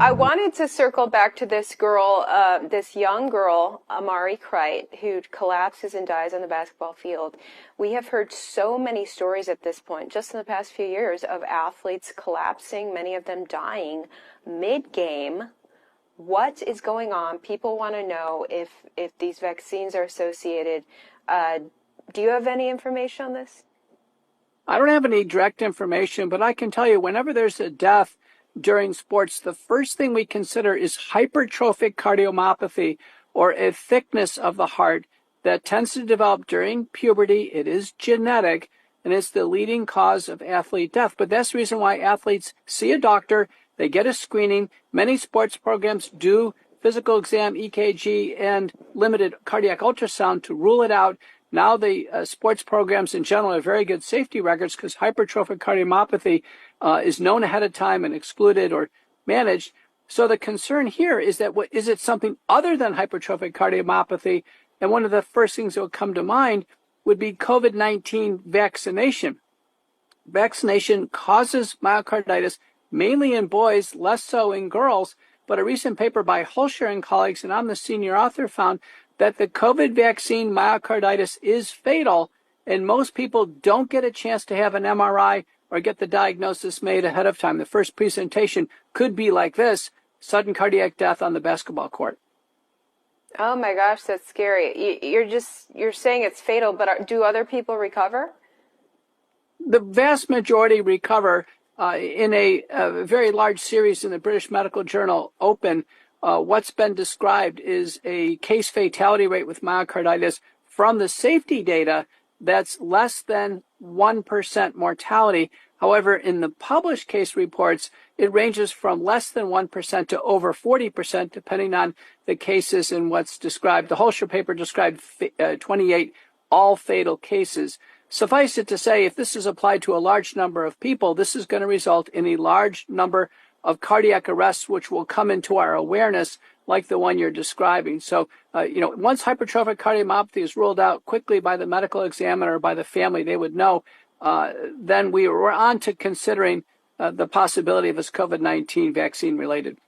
I wanted to circle back to this girl, this young girl, Amari Krite, who collapses and dies on the basketball field. We have heard so many stories at this point, just in the past few years, of athletes collapsing, many of them dying mid-game. What is going on? People want to know if these vaccines are associated. Do you have any information on this? I don't have any direct information, but I can tell you whenever there's a death during sports, the first thing we consider is hypertrophic cardiomyopathy, or a thickness of the heart that tends to develop during puberty. It is genetic, and it's the leading cause of athlete death. But that's the reason why athletes see a doctor, they get a screening. Many sports programs do physical exam, EKG, and limited cardiac ultrasound to rule it out. Now the sports programs in general have very good safety records because hypertrophic cardiomyopathy is known ahead of time and excluded or managed. So the concern here is that is it something other than hypertrophic cardiomyopathy? And one of the first things that would come to mind would be COVID-19 vaccination. Vaccination causes myocarditis, mainly in boys, less so in girls. But a recent paper by Holscher and colleagues, and I'm the senior author, found that the COVID vaccine myocarditis is fatal, and most people don't get a chance to have an MRI or get the diagnosis made ahead of time. The first presentation could be like this: sudden cardiac death on the basketball court. Oh my gosh, that's scary. You're saying it's fatal, but do other people recover? The vast majority recover. In a very large series in the British Medical Journal, Open, what's been described is a case fatality rate with myocarditis from the safety data that's less than 1% mortality. However, in the published case reports, it ranges from less than 1% to over 40%, depending on the cases and what's described. The Holscher paper described 28 all fatal cases. Suffice it to say, if this is applied to a large number of people, this is going to result in a large number of cardiac arrests, which will come into our awareness, like the one you're describing. So, once hypertrophic cardiomyopathy is ruled out quickly by the medical examiner or by the family, they would know. Then we're on to considering the possibility of this COVID-19 vaccine related.